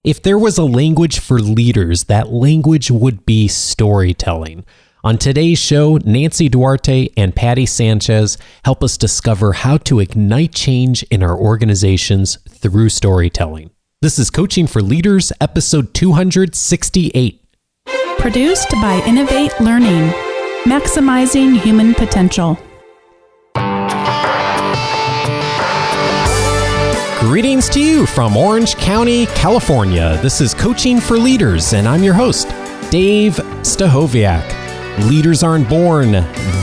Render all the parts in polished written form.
If there was a language for leaders, that language would be storytelling. On today's show, Nancy Duarte and Patti Sanchez help us discover how to ignite change in our organizations through storytelling. This is Coaching for Leaders, episode 268. Produced by Innovate Learning, maximizing human potential. Greetings to you from Orange County, California. This is Coaching for Leaders, and I'm your host, Dave Stachowiak. Leaders aren't born,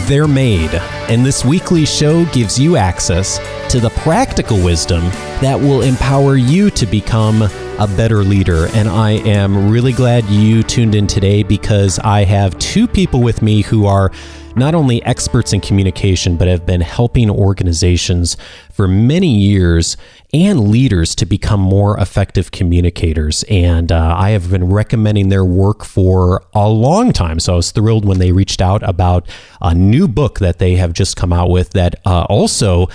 they're made. And this weekly show gives you access to the practical wisdom that will empower you to become a better leader. And I am really glad you tuned in today because I have two people with me who are not only experts in communication, but have been helping organizations for many years and leaders to become more effective communicators. And I have been recommending their work for a long time. So I was thrilled when they reached out about a new book that they have just come out with that also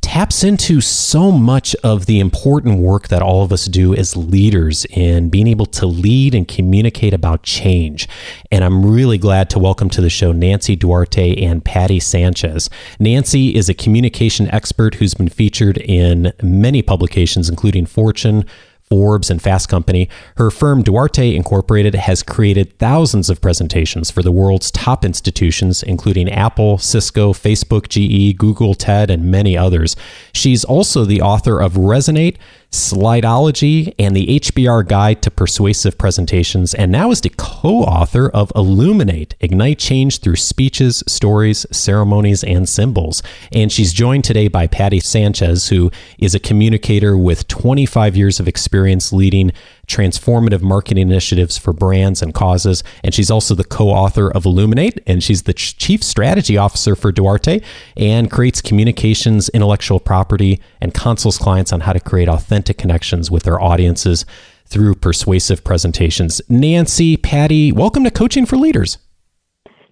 taps into so much of the important work that all of us do as leaders in being able to lead and communicate about change. And I'm really glad to welcome to the show Nancy Duarte and Patti Sanchez. Nancy is a communication expert who's been featured in many publications, including Fortune, Forbes, and Fast Company. Her firm, Duarte Incorporated, has created thousands of presentations for the world's top institutions, including Apple, Cisco, Facebook, GE, Google, TED, and many others. She's also the author of Resonate, Slideology, and the HBR Guide to Persuasive Presentations, and now is the co-author of Illuminate, Ignite Change Through Speeches, Stories, Ceremonies, and Symbols. And she's joined today by Patti Sanchez, who is a communicator with 25 years of experience leading transformative marketing initiatives for brands and causes. And she's also the co-author of Illuminate, and she's the chief strategy officer for Duarte and creates communications, intellectual property, and consults clients on how to create authentic connections with their audiences through persuasive presentations. Nancy, Patti, welcome to Coaching for Leaders.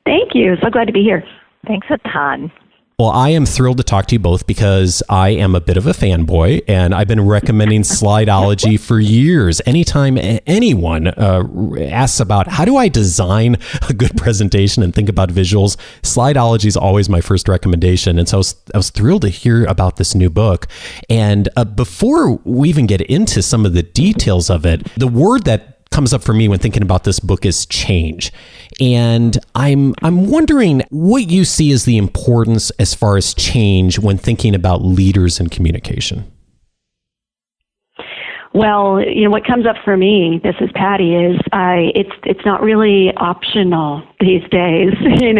Thank you. So glad to be here. Thanks a ton. Well, I am thrilled to talk to you both because I am a bit of a fanboy, and I've been recommending Slideology for years. Anytime anyone asks about how do I design a good presentation and think about visuals, Slideology is always my first recommendation. And so I was thrilled to hear about this new book. And before we even get into some of the details of it, the word that comes up for me when thinking about this book is change. And I'm wondering what you see as the importance as far as change when thinking about leaders in communication. Well, what comes up for me, this is Patti, is it's not really optional these days, and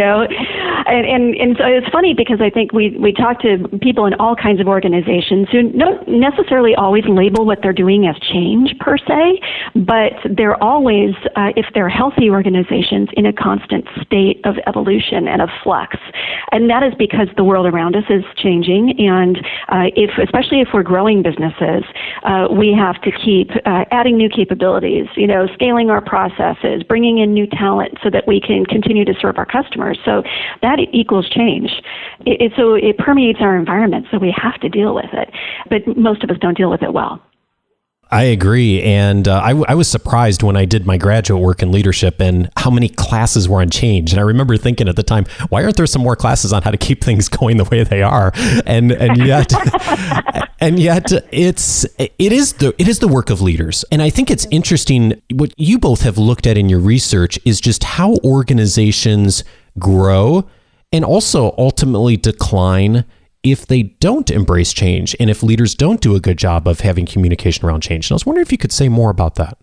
so it's funny because I think we talk to people in all kinds of organizations who don't necessarily always label what they're doing as change per se, but they're always, if they're healthy organizations, in a constant state of evolution and of flux, and that is because the world around us is changing, and especially if we're growing businesses, we have to keep adding new capabilities, scaling our processes, bringing in new talent so that we can continue to serve our customers. So that equals change. So it permeates our environment, so we have to deal with it. But most of us don't deal with it well. I agree. And I was surprised when I did my graduate work in leadership and how many classes were on change. And I remember thinking at the time, why aren't there some more classes on how to keep things going the way they are? And yet, it is the work of leaders. And I think it's interesting what you both have looked at in your research is just how organizations grow and also ultimately decline if they don't embrace change and if leaders don't do a good job of having communication around change. And I was wondering if you could say more about that.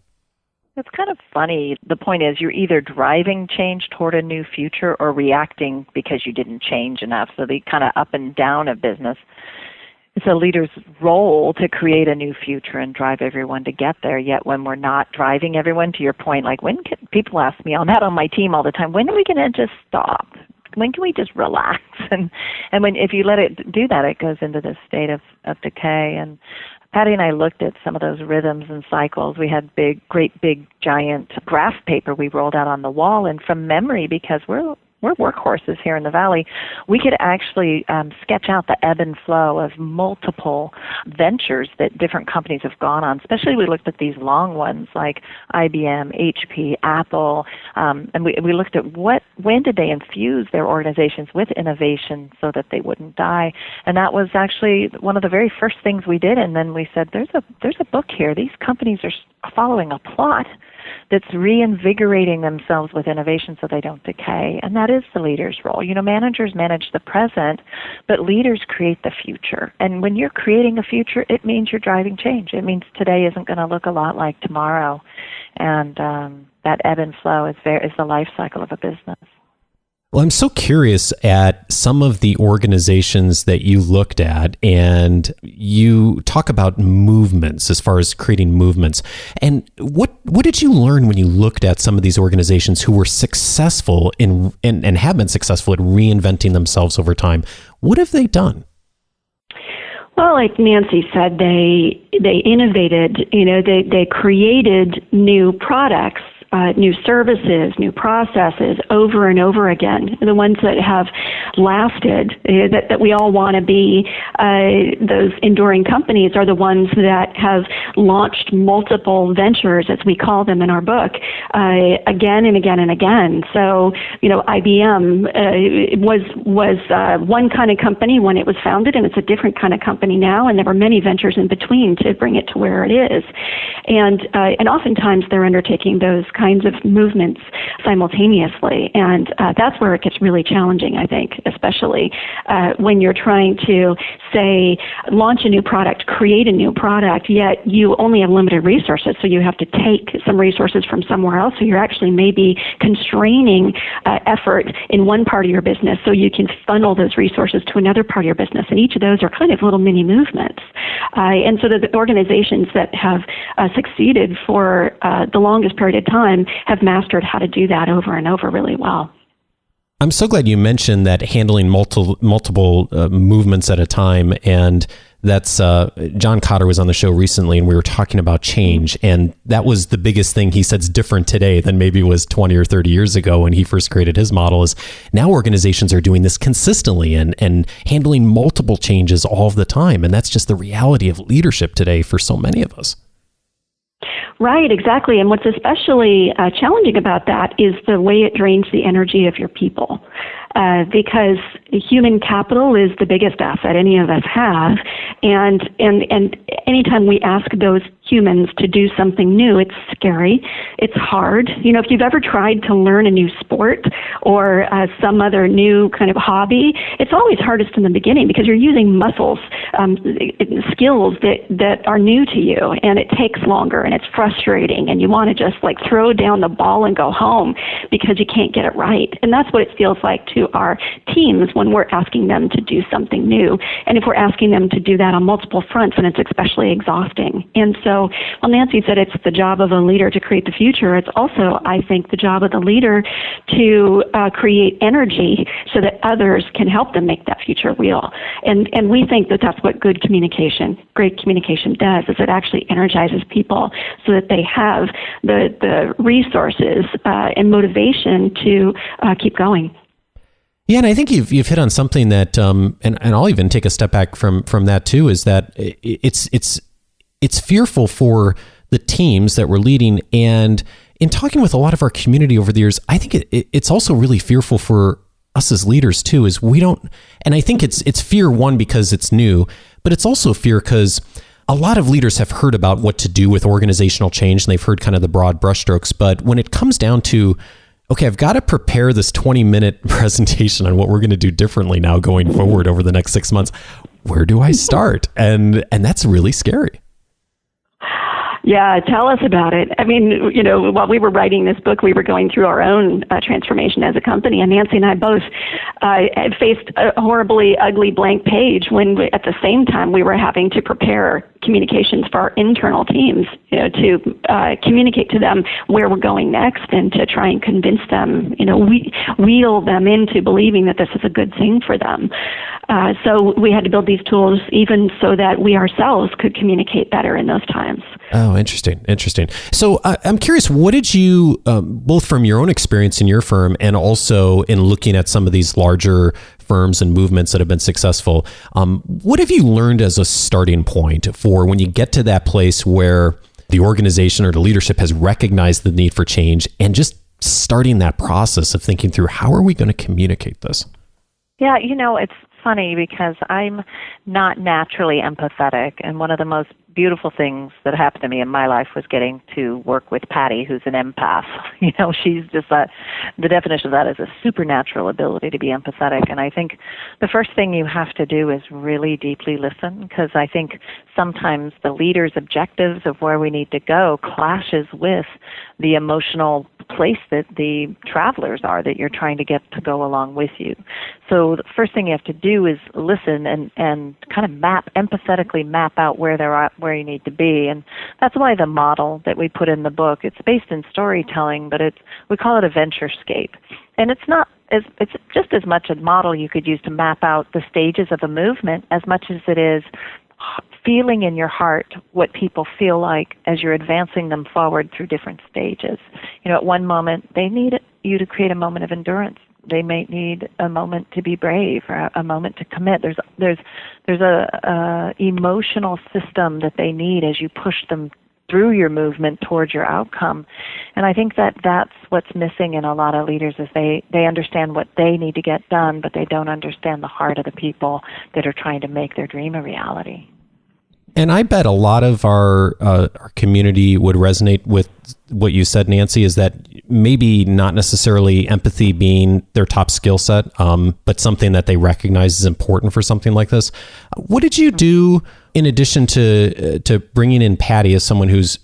It's kind of funny. The point is you're either driving change toward a new future or reacting because you didn't change enough. So the kind of up and down of business. It's a leader's role to create a new future and drive everyone to get there. Yet when we're not driving everyone, to your point, like when can, people ask me on that on my team all the time, when are we going to just stop? When can we just relax? And when if you let it do that, it goes into this state of decay. And Patti and I looked at some of those rhythms and cycles. We had great big giant graph paper we rolled out on the wall, and from memory, because we're we're workhorses here in the Valley. We could actually sketch out the ebb and flow of multiple ventures that different companies have gone on. Especially we looked at these long ones like IBM, HP, Apple, and we looked at when did they infuse their organizations with innovation so that they wouldn't die. And that was actually one of the very first things we did. And then we said, there's a book here. These companies are following a plot that's reinvigorating themselves with innovation so they don't decay. And that is the leader's role. Managers manage the present, but leaders create the future. And when you're creating a future, it means you're driving change. It means today isn't going to look a lot like tomorrow. And that ebb and flow is the life cycle of a business. Well, I'm so curious at some of the organizations that you looked at, and you talk about movements as far as creating movements. And what did you learn when you looked at some of these organizations who were successful and have been successful at reinventing themselves over time? What have they done? Well, like Nancy said, they innovated. They created new products. New services, new processes over and over again. The ones that have lasted, that we all want to be, those enduring companies are the ones that have launched multiple ventures, as we call them in our book, again and again and again. So, IBM was one kind of company when it was founded, and it's a different kind of company now, and there were many ventures in between to bring it to where it is. And oftentimes they're undertaking those kinds of movements simultaneously, and that's where it gets really challenging, I think, especially when you're trying to, say, launch a new product, create a new product, yet you only have limited resources, so you have to take some resources from somewhere else, so you're actually maybe constraining effort in one part of your business so you can funnel those resources to another part of your business, and each of those are kind of little mini movements. And so the organizations that have succeeded for the longest period of time have mastered how to do that over and over really well. I'm so glad you mentioned that handling multiple movements at a time, and that's John Cotter was on the show recently, and we were talking about change, and that was the biggest thing he said's different today than maybe it was 20 or 30 years ago when he first created his model. Is now organizations are doing this consistently and handling multiple changes all the time, and that's just the reality of leadership today for so many of us. Right, exactly. And what's especially challenging about that is the way it drains the energy of your people. Because human capital is the biggest asset any of us have, and anytime we ask those humans to do something new, it's scary, it's hard. If you've ever tried to learn a new sport or some other new kind of hobby, it's always hardest in the beginning because you're using muscles, skills that are new to you, and it takes longer, and it's frustrating, and you want to just throw down the ball and go home because you can't get it right. And that's what it feels like to our teams when we're asking them to do something new. And if we're asking them to do that on multiple fronts, then it's especially exhausting. And so, while Nancy said it's the job of a leader to create the future, it's also, I think, the job of the leader to create energy so that others can help them make that future real. And we think that that's what great communication does, is it actually energizes people so that they have the resources and motivation to keep going. Yeah, and I think you've hit on something that, and I'll even take a step back from that too, is that it's fearful for the teams that we're leading. And in talking with a lot of our community over the years, I think it's also really fearful for us as leaders too, is we don't, and I think it's fear, one, because it's new, but it's also fear because a lot of leaders have heard about what to do with organizational change, and they've heard kind of the broad brushstrokes. But when it comes down to, okay, I've got to prepare this 20-minute presentation on what we're going to do differently now going forward over the next 6 months, where do I start? And that's really scary. Yeah, tell us about it. I mean, while we were writing this book, we were going through our own transformation as a company, and Nancy and I both faced a horribly ugly blank page when at the same time we were having to prepare communications for our internal teams, to communicate to them where we're going next and to try and convince them, wheel them into believing that this is a good thing for them. So we had to build these tools even so that we ourselves could communicate better in those times. Oh, interesting. So I'm curious, what did you, both from your own experience in your firm and also in looking at some of these larger firms and movements that have been successful, what have you learned as a starting point for when you get to that place where the organization or the leadership has recognized the need for change and just starting that process of thinking through how are we going to communicate this? Yeah, it's funny because I'm not naturally empathetic, and one of the most beautiful things that happened to me in my life was getting to work with Patti, who's an empath. She's just the definition of that is a supernatural ability to be empathetic, and I think the first thing you have to do is really deeply listen, because I think sometimes the leader's objectives of where we need to go clashes with the emotional place that the travelers are that you're trying to get to go along with you. So the first thing you have to do is listen and kind of empathetically map out where they're at, where you need to be. And that's why the model that we put in the book, it's based in storytelling, but we call it a venturescape. And it's just as much a model you could use to map out the stages of a movement as much as it is feeling in your heart what people feel like as you're advancing them forward through different stages. At one moment, they need you to create a moment of endurance. They may need a moment to be brave or a moment to commit. There's a emotional system that they need as you push them through your movement towards your outcome. And I think that's what's missing in a lot of leaders is they understand what they need to get done, but they don't understand the heart of the people that are trying to make their dream a reality. And I bet a lot of our community would resonate with what you said, Nancy, is that maybe not necessarily empathy being their top skill set, but something that they recognize is important for something like this. What did you do in addition to bringing in Patti as someone who's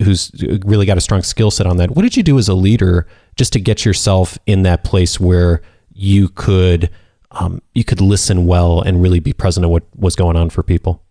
really got a strong skill set on that? What did you do as a leader just to get yourself in that place where you could listen well and really be present at what was going on for people?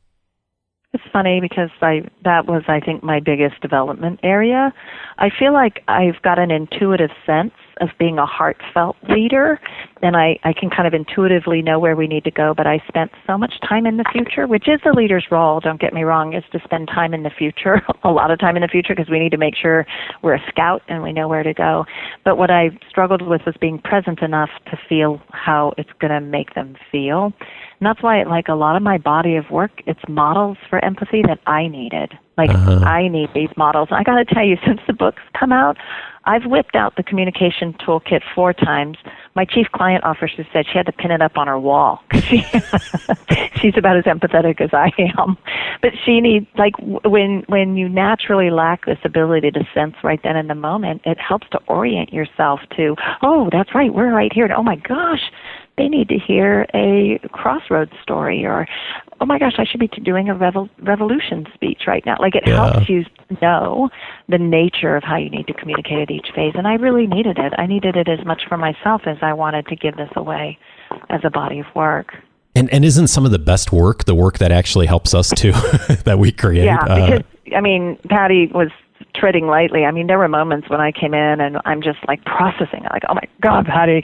It's funny because that was, I think, my biggest development area. I feel like I've got an intuitive sense of being a heartfelt leader, and I can kind of intuitively know where we need to go, but I spent so much time in the future, which is the leader's role, don't get me wrong, is to spend time in the future, a lot of time in the future, because we need to make sure we're a scout and we know where to go. But what I struggled with was being present enough to feel how it's going to make them feel. And that's why, like a lot of my body of work, it's models for empathy that I needed. I need these models. I got to tell you, since the book's come out, I've whipped out the communication toolkit 4 times. My chief client officer said she had to pin it up on her wall. She's about as empathetic as I am. But she needs, when you naturally lack this ability to sense right then in the moment, it helps to orient yourself to, oh, that's right, we're right here. And, oh, my gosh, they need to hear a crossroads story, or, oh my gosh, I should be doing a revolution speech right now. It helps you know the nature of how you need to communicate at each phase. And I really needed it. I needed it as much for myself as I wanted to give this away as a body of work. And isn't some of the best work the work that actually helps us too, that we create? Yeah, because, Patti was treading lightly. There were moments when I came in and I'm just processing, oh my God, Patti,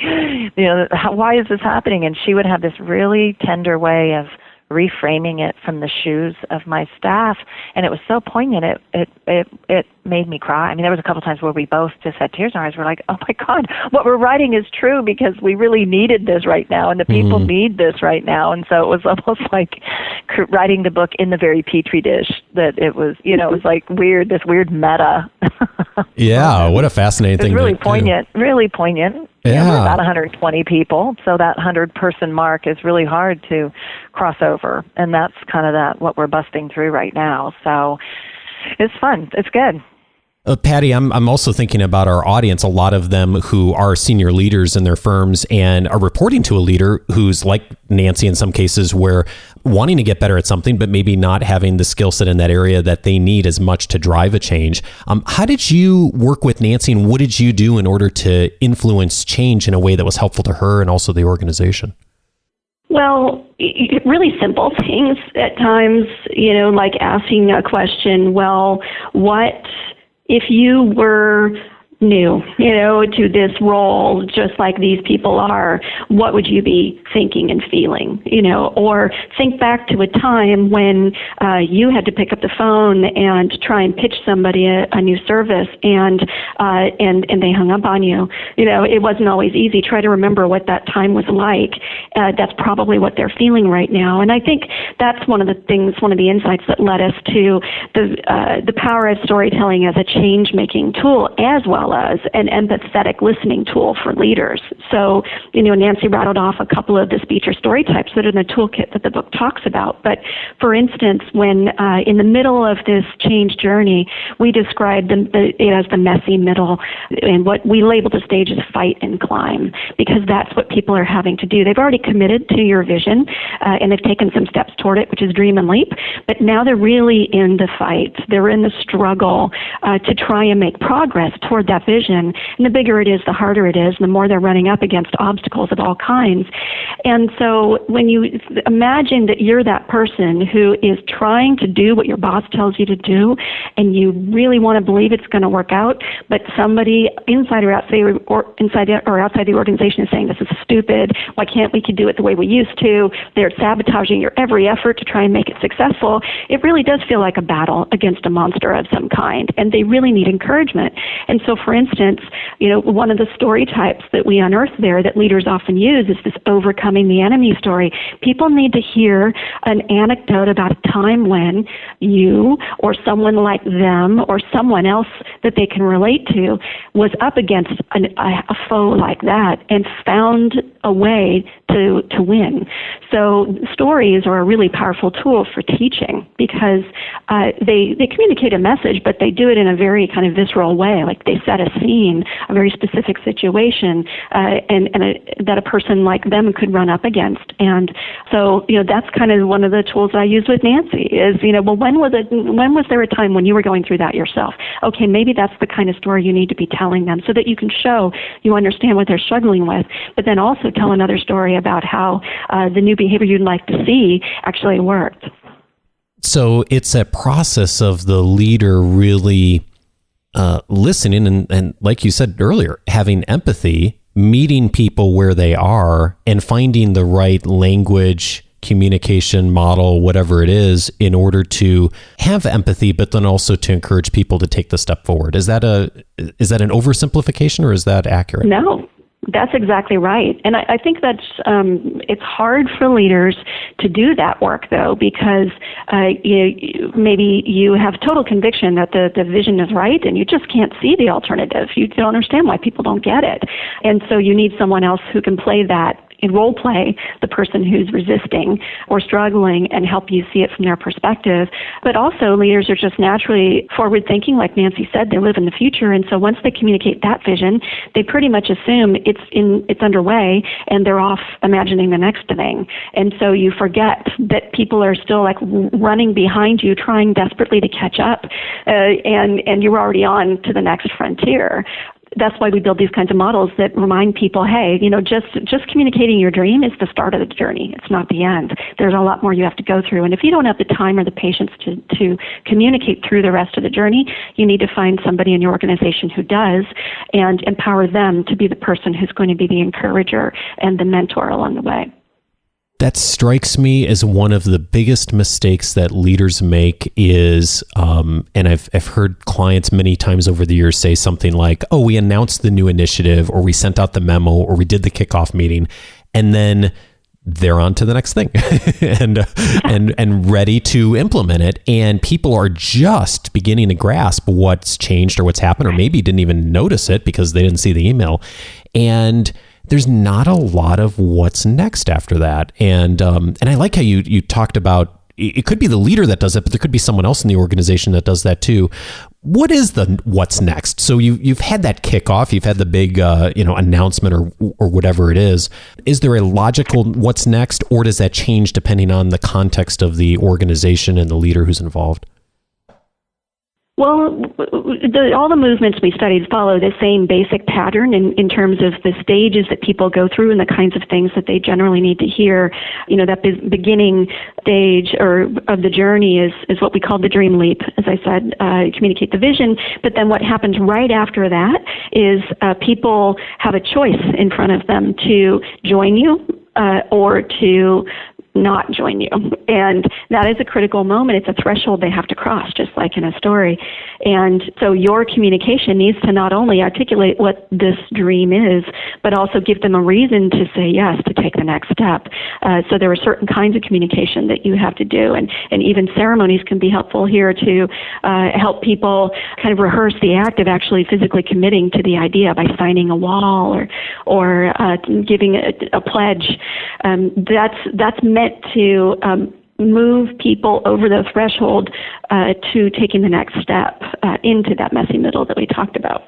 why is this happening? And she would have this really tender way of reframing it from the shoes of my staff, and it was so poignant. It made me cry. There was a couple times where we both just had tears in our eyes. We're like, oh my God, what we're writing is true because we really needed this right now, and the people need this right now. And so it was almost like writing the book in the very petri dish. That it was, it was weird, this weird meta. Yeah, what a fascinating thing. It's really poignant, really poignant. Yeah. We're about 120 people, so that 100-person mark is really hard to cross over, and that's kind of what we're busting through right now. So it's fun. It's good. Patti, I'm also thinking about our audience, a lot of them who are senior leaders in their firms and are reporting to a leader who's like Nancy in some cases, where wanting to get better at something, but maybe not having the skill set in that area that they need as much to drive a change. How did you work with Nancy, and what did you do in order to influence change in a way that was helpful to her and also the organization? Well, really simple things at times, like asking a question, well, what if you were new, to this role, just like these people are, what would you be thinking and feeling, or think back to a time when you had to pick up the phone and try and pitch somebody a new service and they hung up on you. It wasn't always easy. Try to remember what that time was like. That's probably what they're feeling right now. And I think that's one of the insights that led us to the power of storytelling as a change-making tool, as well as an empathetic listening tool for leaders. So, Nancy rattled off a couple of the speech or story types that are in the toolkit that the book talks about. But for instance, when in the middle of this change journey, we described it as the messy middle, and what we label the stage as fight and climb, because that's what people are having to do. They've already committed to your vision, and they've taken some steps toward it, which is dream and leap, but now they're really in the fight. They're in the struggle to try and make progress toward that vision. And the bigger it is, the harder it is, and the more they're running up against obstacles of all kinds. And so when you imagine that you're that person who is trying to do what your boss tells you to do, and you really want to believe it's going to work out, but somebody inside or outside the organization is saying, this is stupid, why can't we do it the way we used to? They're sabotaging your every effort to try and make it successful. It really does feel like a battle against a monster of some kind, and they really need encouragement. And so, for instance, one of the story types that we unearth there that leaders often use is this overcoming the enemy story. People need to hear an anecdote about a time when you or someone like them or someone else that they can relate to was up against a foe like that and found a way to win. So stories are a really powerful tool for teaching, because they communicate a message, but they do it in a very kind of visceral way. Like they set a scene, a very specific situation, that a person like them could run up against. And so, that's kind of one of the tools I use with Nancy is, well, when was there a time when you were going through that yourself? Okay, maybe that's the kind of story you need to be telling them so that you can show you understand what they're struggling with, but then also tell another story about how the new behavior you'd like to see actually worked. So it's a process of the leader really listening and, like you said earlier, having empathy, meeting people where they are, and finding the right language, communication model, whatever it is, in order to have empathy, but then also to encourage people to take the step forward. Is that an oversimplification, or is that accurate? No. That's exactly right. And I think that's, it's hard for leaders to do that work, though, because maybe you have total conviction that the vision is right and you just can't see the alternative. You don't understand why people don't get it. And so you need someone else who can play that and role play the person who's resisting or struggling and help you see it from their perspective. But also leaders are just naturally forward thinking, like Nancy said, they live in the future. And so once they communicate that vision, they pretty much assume it's underway and they're off imagining the next thing. And so you forget that people are still like running behind you, trying desperately to catch up, and you're already on to the next frontier. That's why we build these kinds of models that remind people, hey, just communicating your dream is the start of the journey. It's not the end. There's a lot more you have to go through. And if you don't have the time or the patience to communicate through the rest of the journey, you need to find somebody in your organization who does and empower them to be the person who's going to be the encourager and the mentor along the way. That strikes me as one of the biggest mistakes that leaders make is, and I've heard clients many times over the years say something like, oh, we announced the new initiative, or we sent out the memo, or we did the kickoff meeting, and then they're on to the next thing and ready to implement it. And people are just beginning to grasp what's changed or what's happened, or maybe didn't even notice it because they didn't see the email. And there's not a lot of what's next after that. And I like how you talked about, it could be the leader that does it, but there could be someone else in the organization that does that too. What is the what's next? So you've had that kickoff, you've had the big announcement or whatever it is. Is there a logical what's next, or does that change depending on the context of the organization and the leader who's involved? Well, all the movements we studied follow the same basic pattern in terms of the stages that people go through and the kinds of things that they generally need to hear. You know, that beginning stage of the journey is what we call the dream leap, as I said, communicate the vision. But then what happens right after that is people have a choice in front of them to join you or to not join you. And that is a critical moment. It's a threshold they have to cross, just like in a story. And so your communication needs to not only articulate what this dream is, but also give them a reason to say yes, to take the next step. So there are certain kinds of communication that you have to do. And even ceremonies can be helpful here to help people kind of rehearse the act of actually physically committing to the idea by signing a wall or giving a pledge. That's meant to move people over the threshold to taking the next step into that messy middle that we talked about.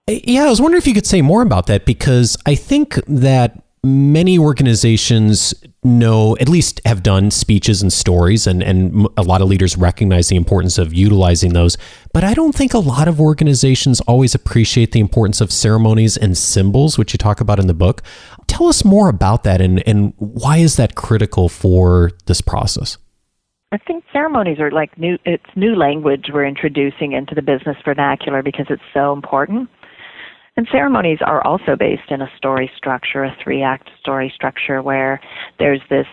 Yeah, I was wondering if you could say more about that, because I think that many organizations know, at least have done speeches and stories, and a lot of leaders recognize the importance of utilizing those. But I don't think a lot of organizations always appreciate the importance of ceremonies and symbols, which you talk about in the book. Tell us more about that, and why is that critical for this process? I think ceremonies are like it's new language we're introducing into the business vernacular because it's so important. And ceremonies are also based in a story structure, a 3-act story structure, where there's this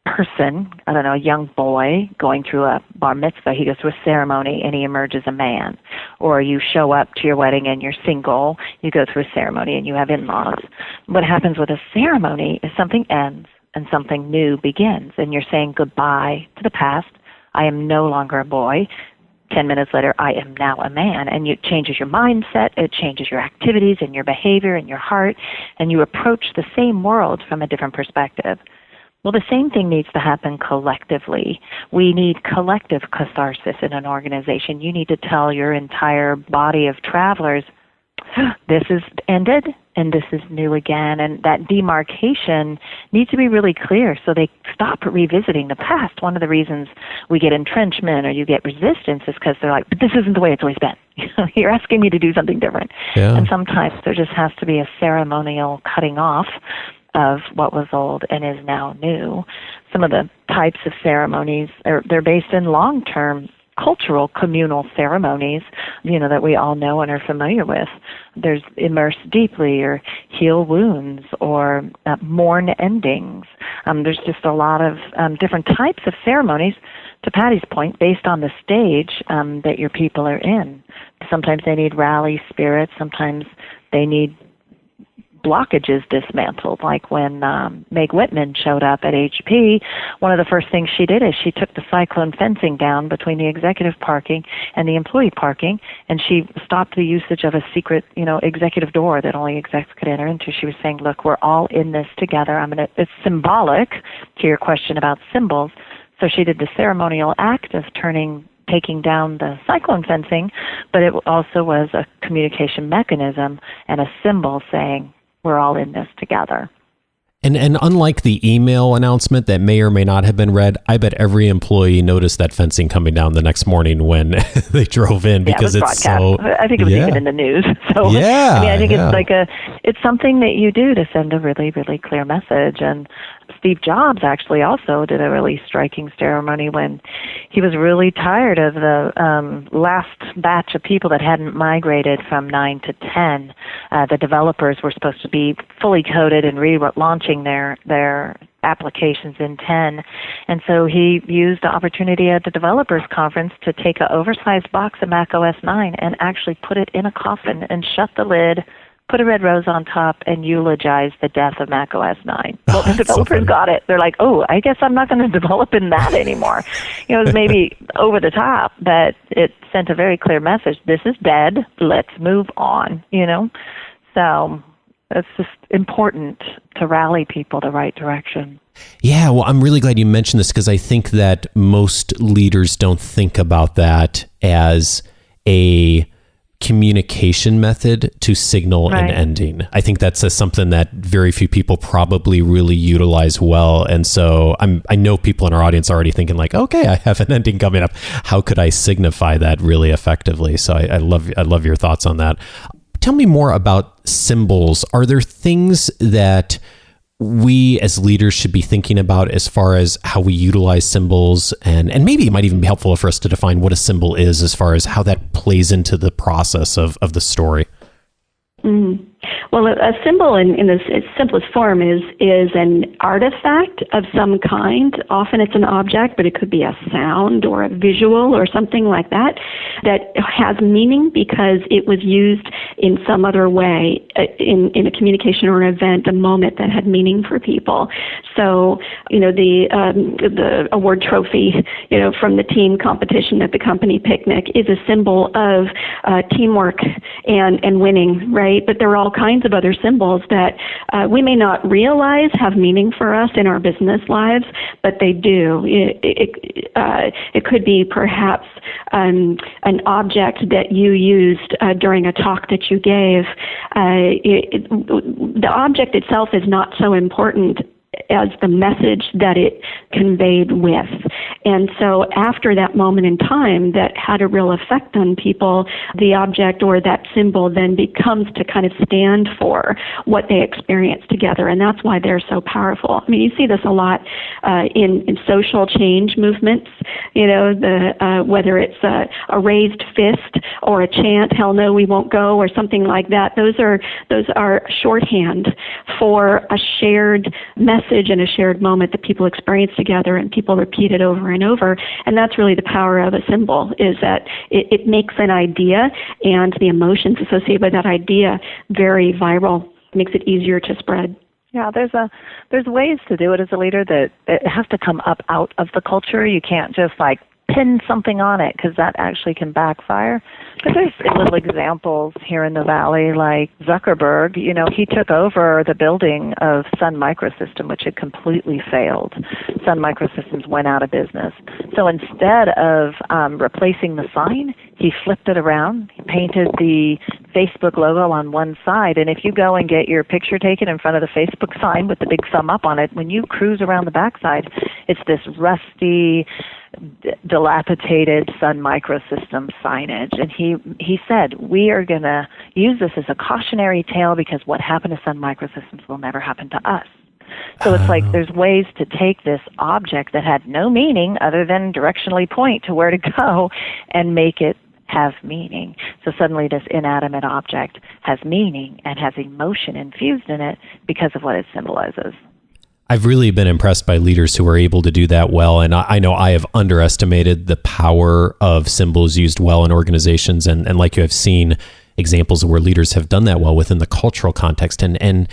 person, I don't know, a young boy going through a bar mitzvah. He goes through a ceremony and he emerges a man. Or you show up to your wedding and you're single, you go through a ceremony and you have in-laws. What happens with a ceremony is something ends and something new begins, and you're saying goodbye to the past. I am no longer a boy. 10 minutes later, I am now a man. And it changes your mindset, it changes your activities and your behavior and your heart, and you approach the same world from a different perspective. Well, the same thing needs to happen collectively. We need collective catharsis in an organization. You need to tell your entire body of travelers, this is ended and this is new again. And that demarcation needs to be really clear so they stop revisiting the past. One of the reasons we get entrenchment or you get resistance is because they're like, but this isn't the way it's always been. You're asking me to do something different. Yeah. And sometimes there just has to be a ceremonial cutting off of what was old and is now new. Some of the types of ceremonies, they're based in long-term cultural communal ceremonies, that we all know and are familiar with. There's immerse deeply or heal wounds or mourn endings. There's just a lot of different types of ceremonies, to Patti's point, based on the stage that your people are in. Sometimes they need rally spirit. Sometimes they need blockages dismantled, like when Meg Whitman showed up at HP. One of the first things she did is she took the cyclone fencing down between the executive parking and the employee parking, and she stopped the usage of a secret, executive door that only execs could enter into. She was saying, look, we're all in this together. It's symbolic to your question about symbols. So she did the ceremonial act of taking down the cyclone fencing, but it also was a communication mechanism and a symbol saying, we're all in this together. And unlike the email announcement that may or may not have been read, I bet every employee noticed that fencing coming down the next morning when they drove in, because it was it's so. I think it was even in the news. So yeah, I think it's something that you do to send a really, really clear message. And Steve Jobs actually also did a really striking ceremony when he was really tired of the last batch of people that hadn't migrated from 9 to 10. The developers were supposed to be fully coded and relaunching their applications in 10. And so he used the opportunity at the developers conference to take an oversized box of Mac OS 9 and actually put it in a coffin and shut the lid, put a red rose on top, and eulogize the death of Mac OS 9. Well, the developers got it. They're like, oh, I guess I'm not going to develop in that anymore. It was maybe over the top, but it sent a very clear message. This is dead. Let's move on, So it's just important to rally people the right direction. Yeah, well, I'm really glad you mentioned this, because I think that most leaders don't think about that as a communication method to signal an ending. I think that's something that very few people probably really utilize well. And so I know people in our audience are already thinking like, okay, I have an ending coming up. How could I signify that really effectively? So I love your thoughts on that. Tell me more about symbols. Are there things that we as leaders should be thinking about as far as how we utilize symbols, and maybe it might even be helpful for us to define what a symbol is as far as how that plays into the process of the story? Mm. Well, a symbol in its simplest form is an artifact of some kind. Often it's an object, but it could be a sound or a visual or something like that has meaning because it was used in some other way in a communication or an event, a moment that had meaning for people. So, the award trophy, from the team competition at the company picnic is a symbol of teamwork and winning, right? But there are all kinds of other symbols that we may not realize have meaning for us in our business lives, but they do. It could be perhaps an object that you used during a talk that you gave. The object itself is not so important as the message that it conveyed with. And so after that moment in time that had a real effect on people, the object or that symbol then becomes to kind of stand for what they experience together. And that's why they're so powerful. I mean, you see this a lot in social change movements, whether it's a raised fist or a chant, hell no, we won't go, or something like that. Those are shorthand for a shared message and a shared moment that people experience together, and people repeat it over and over. And that's really the power of a symbol, is that it makes an idea and the emotions associated with that idea very viral, makes it easier to spread. Yeah, there's ways to do it as a leader that it has to come up out of the culture. You can't just pin something on it, because that actually can backfire. But there's little examples here in the Valley, like Zuckerberg. He took over the building of Sun Microsystem, which had completely failed. Sun Microsystems went out of business. So instead of replacing the sign, he flipped it around. He painted the Facebook logo on one side, and if you go and get your picture taken in front of the Facebook sign with the big thumb up on it, when you cruise around the backside, it's this rusty, dilapidated Sun Microsystem signage. And he said, we are going to use this as a cautionary tale, because what happened to Sun Microsystems will never happen to us. So it's like there's ways to take this object that had no meaning other than directionally point to where to go and make it have meaning. So suddenly this inanimate object has meaning and has emotion infused in it because of what it symbolizes. I've really been impressed by leaders who are able to do that well. And I know I have underestimated the power of symbols used well in organizations. And like you have seen examples where leaders have done that well within the cultural context. And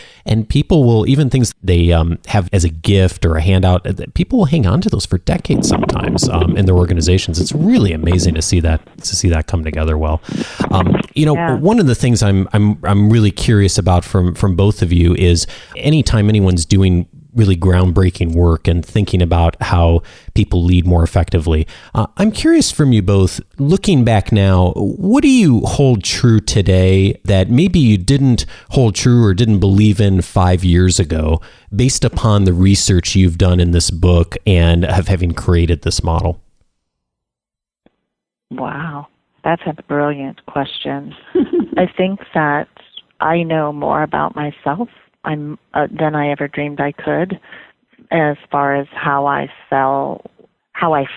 people will, even things they have as a gift or a handout, people will hang on to those for decades sometimes in their organizations. It's really amazing to see that come together well. One of the things I'm really curious about from both of you is anytime anyone's doing really groundbreaking work and thinking about how people lead more effectively. I'm curious from you both, looking back now, what do you hold true today that maybe you didn't hold true or didn't believe in 5 years ago, based upon the research you've done in this book and having created this model? Wow, that's a brilliant question. I think that I know more about myself than I ever dreamed I could, as far as how I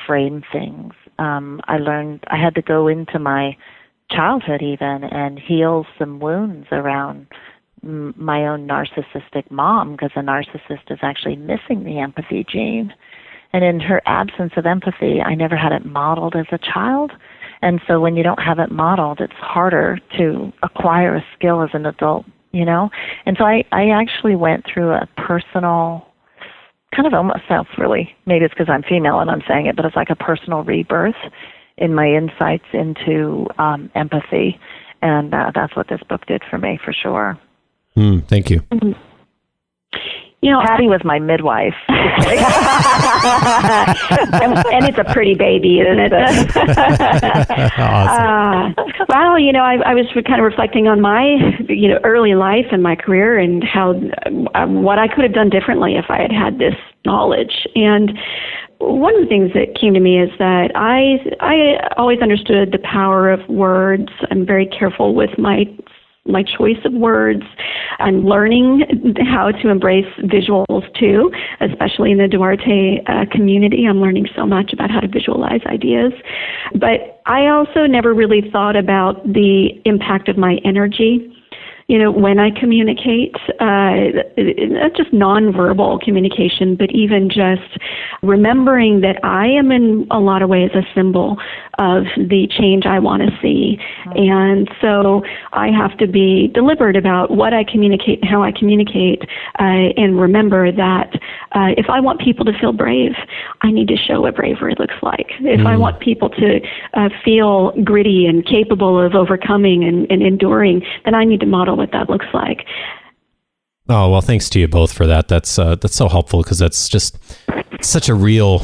frame things. I learned I had to go into my childhood even and heal some wounds around my own narcissistic mom, because a narcissist is actually missing the empathy gene. And in her absence of empathy, I never had it modeled as a child. And so when you don't have it modeled, it's harder to acquire a skill as an adult. And so I actually went through a personal, kind of almost sounds really, maybe it's because I'm female and I'm saying it, but it's like a personal rebirth in my insights into empathy. And that's what this book did for me, for sure. Thank you. Patti was my midwife. and it's a pretty baby, isn't it? Awesome. Well, I was kind of reflecting on my, early life and my career and how what I could have done differently if I had had this knowledge. And one of the things that came to me is that I always understood the power of words. I'm very careful with my choice of words. I'm learning how to embrace visuals too, especially in the Duarte community. I'm learning so much about how to visualize ideas. But I also never really thought about the impact of my energy. When I communicate, not just nonverbal communication, but even just remembering that I am in a lot of ways a symbol of the change I want to see. And so I have to be deliberate about what I communicate and how I communicate, and remember that if I want people to feel brave, I need to show what bravery looks like. If I want people to feel gritty and capable of overcoming and enduring, then I need to model what that looks like. Oh, well, thanks to you both for that. That's so helpful, because that's just such a real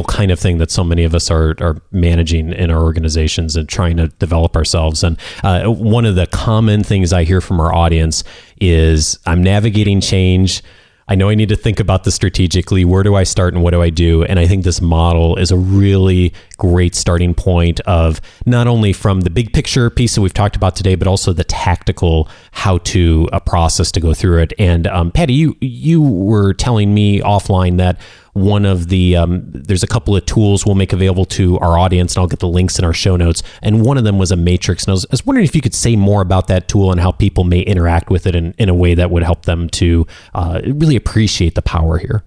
kind of thing that so many of us are managing in our organizations and trying to develop ourselves. And one of the common things I hear from our audience is, I'm navigating change. I know I need to think about this strategically. Where do I start and what do I do? And I think this model is a really great starting point of not only from the big picture piece that we've talked about today, but also the tactical how-to process to go through it. And Patti, you were telling me offline that one of the, there's a couple of tools we'll make available to our audience, and I'll get the links in our show notes. And one of them was a matrix. And I was wondering if you could say more about that tool and how people may interact with it in a way that would help them to really appreciate the power here.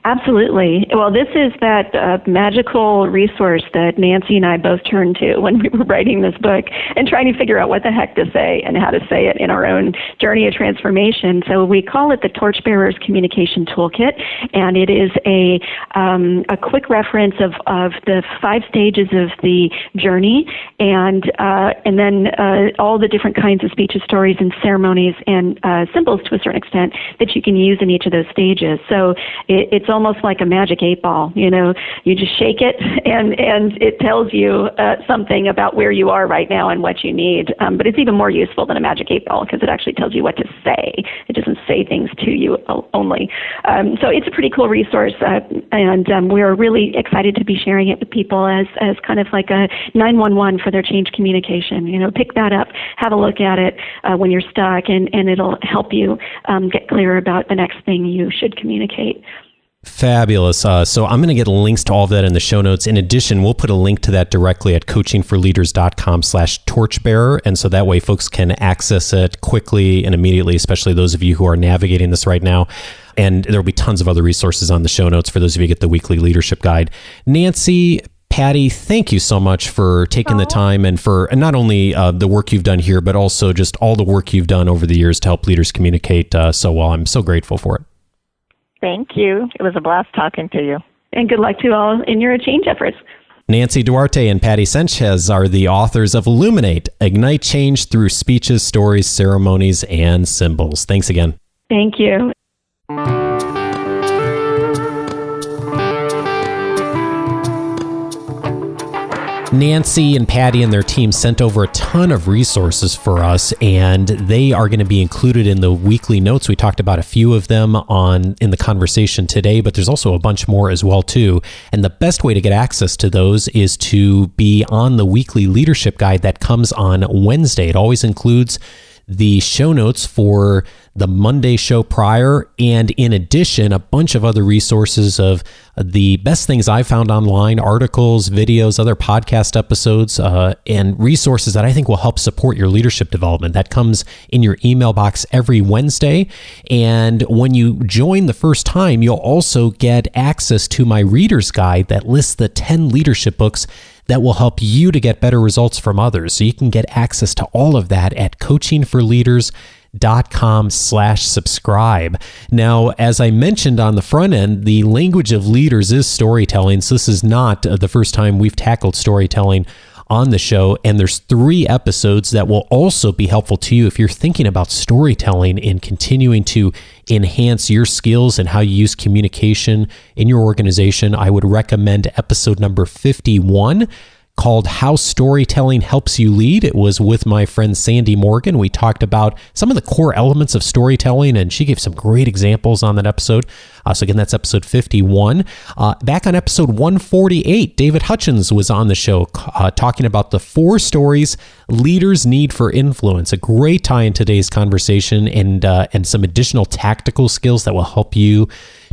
Absolutely. Well, this is that magical resource that Nancy and I both turned to when we were writing this book and trying to figure out what the heck to say and how to say it in our own journey of transformation. So we call it the Torchbearer's Communication Toolkit, and it is a quick reference of the 5 stages of the journey, and then all the different kinds of speeches, stories, and ceremonies and symbols to a certain extent that you can use in each of those stages. So it's almost like a magic 8-ball. You just shake it and it tells you something about where you are right now and what you need. But it's even more useful than a magic 8-ball because it actually tells you what to say. It doesn't say things to you only. So it's a pretty cool resource, and we're really excited to be sharing it with people as kind of like a 911 for their change communication. Pick that up, have a look at it when you're stuck, and it'll help you get clear about the next thing you should communicate. Fabulous. So I'm going to get links to all of that in the show notes. In addition, we'll put a link to that directly at coachingforleaders.com/torchbearer. And so that way folks can access it quickly and immediately, especially those of you who are navigating this right now. And there'll be tons of other resources on the show notes for those of you who get the weekly leadership guide. Nancy, Patti, thank you so much for taking the time and for not only the work you've done here, but also just all the work you've done over the years to help leaders communicate so well. I'm so grateful for it. Thank you. It was a blast talking to you. And good luck to you all in your change efforts. Nancy Duarte and Patti Sanchez are the authors of Illuminate, Ignite Change Through Speeches, Stories, Ceremonies, and Symbols. Thanks again. Thank you. Nancy and Patti and their team sent over a ton of resources for us, and they are going to be included in the weekly notes. We talked about a few of them in the conversation today, but there's also a bunch more as well too. And the best way to get access to those is to be on the weekly leadership guide that comes on Wednesday. It always includes the show notes for the Monday show prior, and in addition, a bunch of other resources of the best things I found online, articles, videos, other podcast episodes, and resources that I think will help support your leadership development. That comes in your email box every Wednesday. And when you join the first time, you'll also get access to my reader's guide that lists the 10 leadership books that will help you to get better results from others. So you can get access to all of that at coachingforleaders.com/subscribe. Now, as I mentioned on the front end, the language of leaders is storytelling. So this is not the first time we've tackled storytelling on the show, and there's 3 episodes that will also be helpful to you if you're thinking about storytelling and continuing to enhance your skills and how you use communication in your organization. I would recommend episode number 51, called How Storytelling Helps You Lead. It was with my friend Sandie Morgan. We talked about some of the core elements of storytelling, and she gave some great examples on that episode. So again, that's episode 51. Back on episode 148, David Hutchens was on the show talking about the 4 stories leaders need for influence. A great tie in today's conversation, and some additional tactical skills that will help you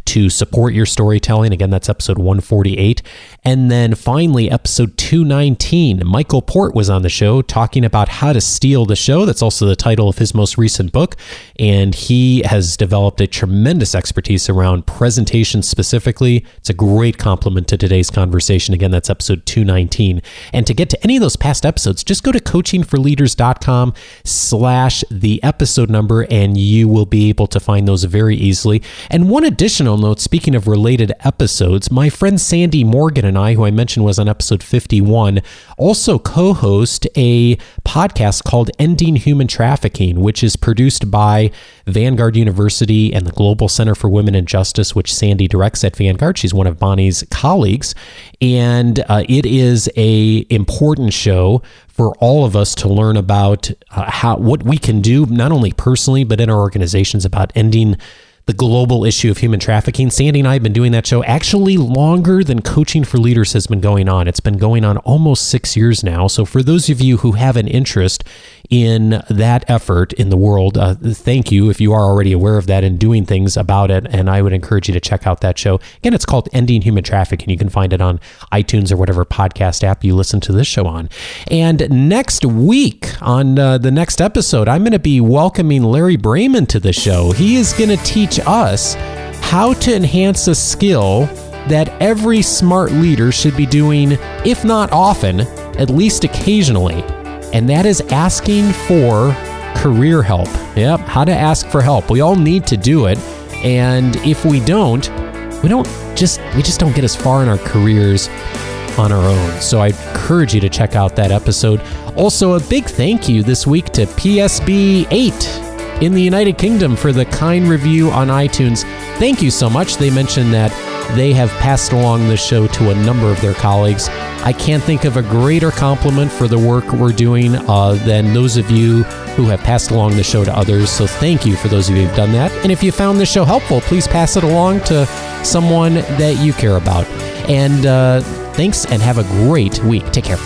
to support your storytelling. Again, that's episode 148. And then finally, episode 219, Michael Port was on the show talking about how to steal the show. That's also the title of his most recent book. And he has developed a tremendous expertise around presentation specifically. It's a great complement to today's conversation. Again, that's episode 219. And to get to any of those past episodes, just go to coachingforleaders.com/the episode number, and you will be able to find those very easily. And one additional note, speaking of related episodes, my friend Sandie Morgan and I, who I mentioned was on episode 51, also co-host a podcast called Ending Human Trafficking, which is produced by Vanguard University and the Global Center for Women and Justice, which Sandie directs at Vanguard. She's one of Bonnie's colleagues, and it is a important show for all of us to learn about what we can do, not only personally, but in our organizations, about ending the global issue of human trafficking. Sandie and I have been doing that show actually longer than Coaching for Leaders has been going on. It's been going on almost 6 years now. So for those of you who have an interest in that effort in the world, thank you if you are already aware of that and doing things about it. And I would encourage you to check out that show. Again, it's called Ending Human Trafficking. You can find it on iTunes or whatever podcast app you listen to this show on. And next week on the next episode, I'm going to be welcoming Larry Brayman to the show. He is going to teach us how to enhance a skill that every smart leader should be doing, if not often, at least occasionally. And that is asking for career help. Yep, how to ask for help. We all need to do it. And if we don't, we just don't get as far in our careers on our own. So I encourage you to check out that episode. Also, a big thank you this week to PSB 8 in the United Kingdom for the kind review on iTunes. Thank you so much. They mentioned that they have passed along the show to a number of their colleagues. I can't think of a greater compliment for the work we're doing than those of you who have passed along the show to others. So thank you for those of you who've done that. And if you found this show helpful, please pass it along to someone that you care about. And thanks, and have a great week. Take care.